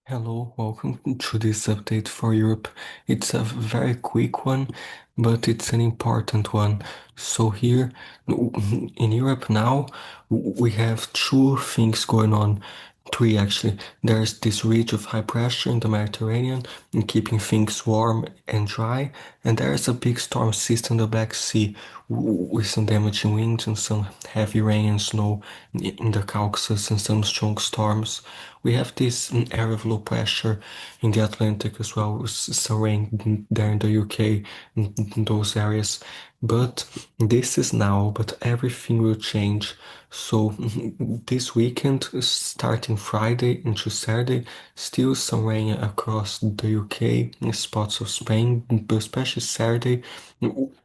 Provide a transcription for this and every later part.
Hello, welcome to this update for Europe. It's a very quick one, but it's an important one. So here in Europe now, we have two things going on. Three actually. There's this ridge of high pressure in the Mediterranean and keeping things warm and dry, and there's a big storm system in the Black Sea with some damaging winds and some heavy rain and snow in the Caucasus and some strong storms. We have this area of low pressure in the Atlantic as well, some rain there in the UK, in those areas. But this is now, but everything will change. So this weekend, starting Friday into Saturday, still some rain across the UK, in spots of Spain, but especially Saturday,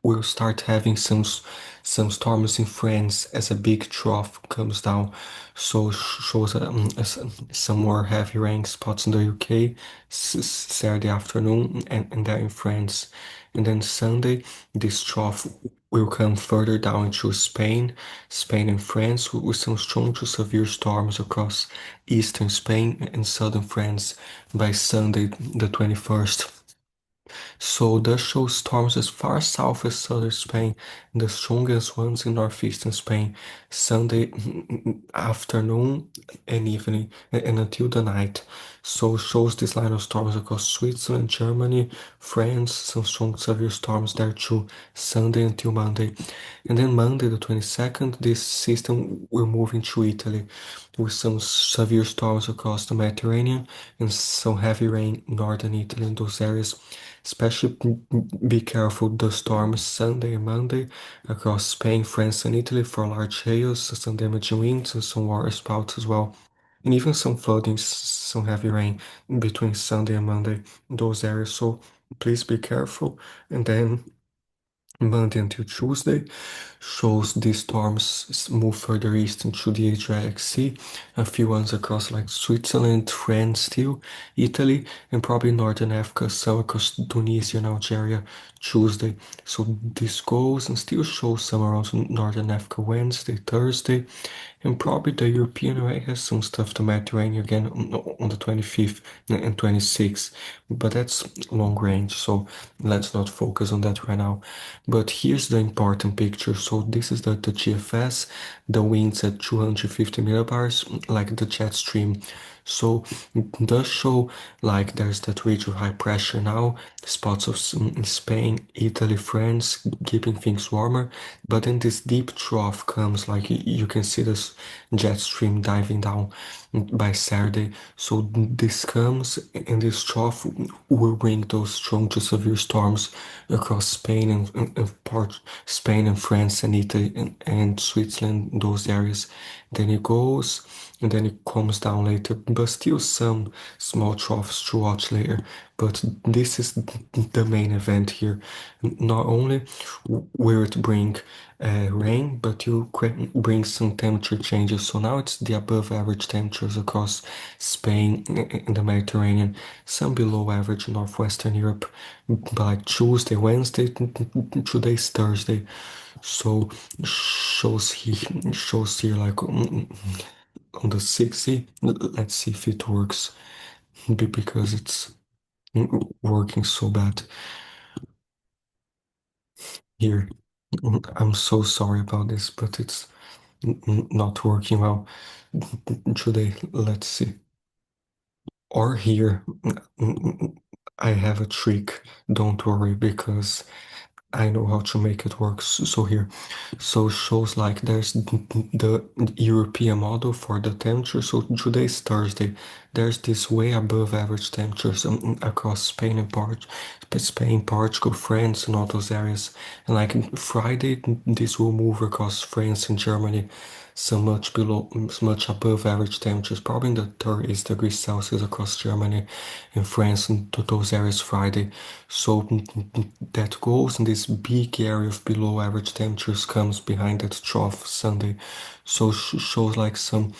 we'll start having some storms in France as a big trough comes down. So shows some more heavy rain spots in the UK Saturday afternoon and there in France. And then Sunday, this trough will come further down into Spain and France with some strong to severe storms across eastern Spain and southern France by Sunday the 21st. So this shows storms as far south as southern Spain, the strongest ones in northeastern Spain, Sunday afternoon and evening and until the night. So shows this line of storms across Switzerland, Germany, France, some strong severe storms there too, Sunday until Monday. And then Monday the 22nd, this system will move into Italy with some severe storms across the Mediterranean and some heavy rain in northern Italy in those areas. Especially be careful the storms Sunday and Monday across Spain, France, and Italy for large hails, some damaging winds, and some water spouts as well. And even some flooding, some heavy rain between Sunday and Monday in those areas. So please be careful. And then Monday until Tuesday shows these storms move further east into the Adriatic Sea, a few ones across like Switzerland, France still, Italy, and probably Northern Africa, some across Tunisia and Algeria Tuesday. So this goes and still shows some around Northern Africa Wednesday, Thursday, and probably the European array has some stuff to Mediterranean again on the 25th and 26th, but that's long range, so let's not focus on that right now. But here's the important picture. So this is the GFS, the winds at 250 millibars, like the jet stream. So it does show like there's that ridge of high pressure now, spots of in Spain, Italy, France, keeping things warmer. But then this deep trough comes, like you can see this jet stream diving down by Saturday. So this comes and this trough will bring those strong to severe storms across Spain and Spain and France and Italy and Switzerland, those areas. Then it goes and then it comes down later, but still some small troughs to watch later. But this is the main event here. Not only will it bring rain, but you bring some temperature changes. So now it's the above average temperatures across Spain and the Mediterranean, some below average in northwestern Europe, by Tuesday, Wednesday, today's Thursday. So shows here like on the 60. Let's see if it works because it's working so bad here. I'm so sorry about this, but it's not working well today. Let's see. Or here, I have a trick. Don't worry because I know how to make it work. So here, so shows like there's the European model for the temperature. So today's Thursday. There's this way above average temperatures across Spain and Spain, Portugal, France, and all those areas. And like Friday, this will move across France and Germany, so much below, so much above average temperatures, probably in the 30s degrees Celsius across Germany and France and to those areas Friday. So that goes in this big area of below average temperatures comes behind that trough Sunday. So shows like some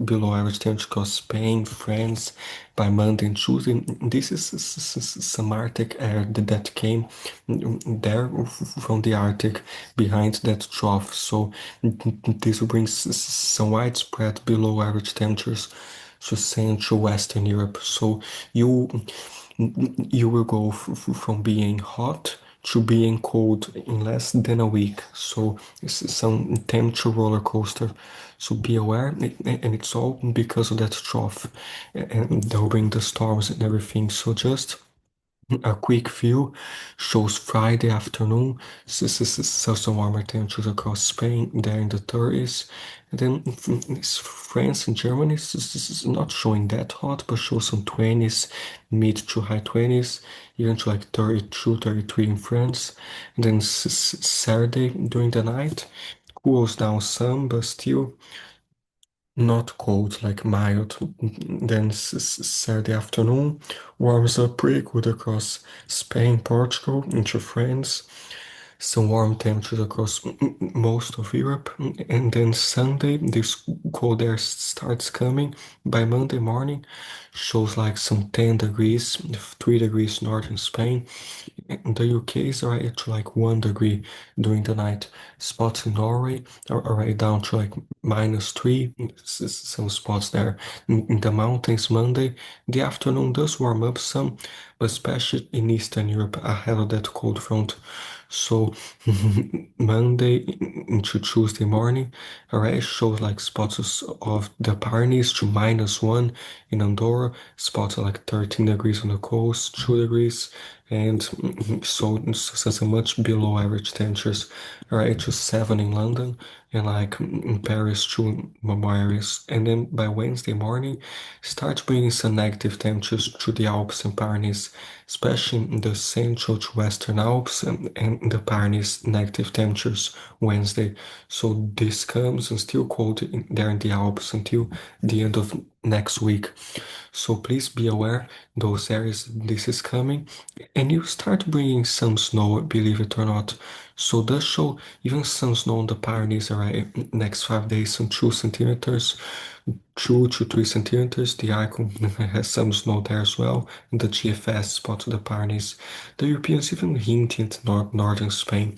below average temperature across Spain, France by Monday and Tuesday. This is some Arctic air that came there from the Arctic behind that trough. So this brings some widespread below average temperatures. to Central Western Europe. So you you will go from being hot to being cold in less than a week. So it's some temperature roller coaster. So be aware, and it's all because of that trough, and they'll bring the storms and everything. So just a quick view shows Friday afternoon, some warmer temperatures across Spain, there in the 30s. And then France and Germany is not showing that hot, but shows some 20s, mid to high 20s, even to like 32, 33 in France. And then Saturday during the night, cools down some, but still not cold, like mild. Then Saturday afternoon warms up pretty good across Spain, Portugal, into France. Some warm temperatures across most of Europe. And then Sunday, this cold air starts coming. By Monday morning, shows like some 10 degrees, 3 degrees north in Spain. The UK is already to like 1 degree during the night. Spots in Norway are already down to like -3. Some spots there. In the mountains Monday, the afternoon does warm up some, but especially in Eastern Europe ahead of that cold front. So Monday into Tuesday morning already shows like spots of the Barneys to -1 in Andorra, spots are like 13 degrees on the coast, 2 degrees, and so much below average temperatures, right? To 7 in London and like in Paris to more areas. And then by Wednesday morning, start bringing some negative temperatures to the Alps and Pyrenees, especially in the central to western Alps and the Pyrenees negative temperatures Wednesday. So this comes and still cold there in the Alps until the end of next week. So please be aware those areas this is coming, and you start bringing some snow, believe it or not. So does show even some snow on the Pyrenees already next 5 days, some 2 centimeters, 2 to 3 centimeters. The icon has some snow there as well, and the GFS spot of the Pyrenees. The Europeans even hinting at northern Spain,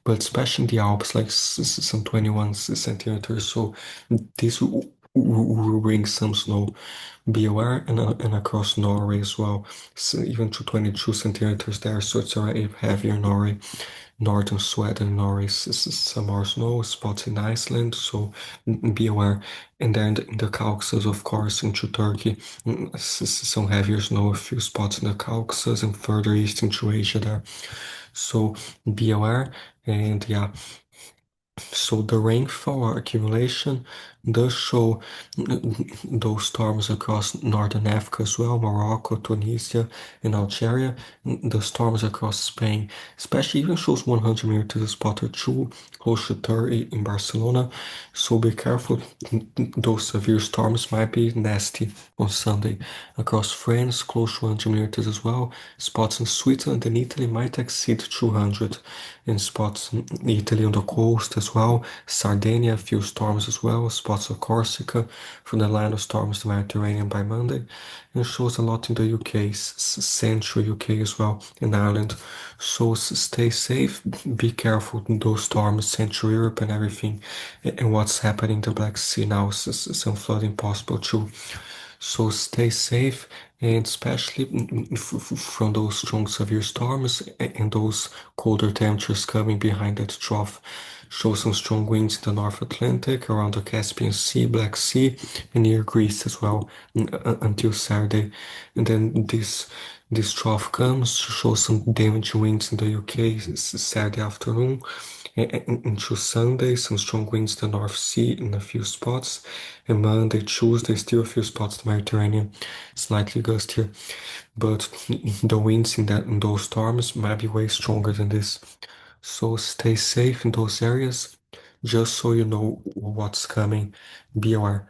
but especially in the Alps, like some 21 centimeters. So this will bring some snow. Be aware, and across Norway as well. So even to 22 centimeters there, so it's already heavier in Norway. Northern Sweden, Norway, some more snow spots in Iceland, so be aware. And then in the Caucasus, of course, into Turkey, some heavier snow, a few spots in the Caucasus, and further east into Asia there. So be aware, and yeah. So the rainfall accumulation does show those storms across northern Africa as well, Morocco, Tunisia, and Algeria. The storms across Spain, especially even shows 100 meters a spot or two, close to 30 in Barcelona. So be careful. Those severe storms might be nasty on Sunday. Across France, close to 100 meters as well. Spots in Switzerland and Italy might exceed 200, and spots in Italy on the coast as well. Sardinia, a few storms as well. Spots of Corsica from the line of storms to Mediterranean by Monday. And shows a lot in the UK, central UK as well, in Ireland. So stay safe, be careful in those storms, Central Europe and everything, and what's happening in the Black Sea now, some flooding possible too. So stay safe, and especially from those strong severe storms and those colder temperatures coming behind that trough. Show some strong winds in the North Atlantic, around the Caspian Sea, Black Sea, and near Greece as well until Saturday. And then this trough comes to show some damaging winds in the UK Saturday afternoon. Into Sunday, some strong winds in the North Sea in a few spots. And Monday, Tuesday, still a few spots in the Mediterranean, slightly gustier. But the winds in those storms might be way stronger than this. So stay safe in those areas, just so you know what's coming. Be aware.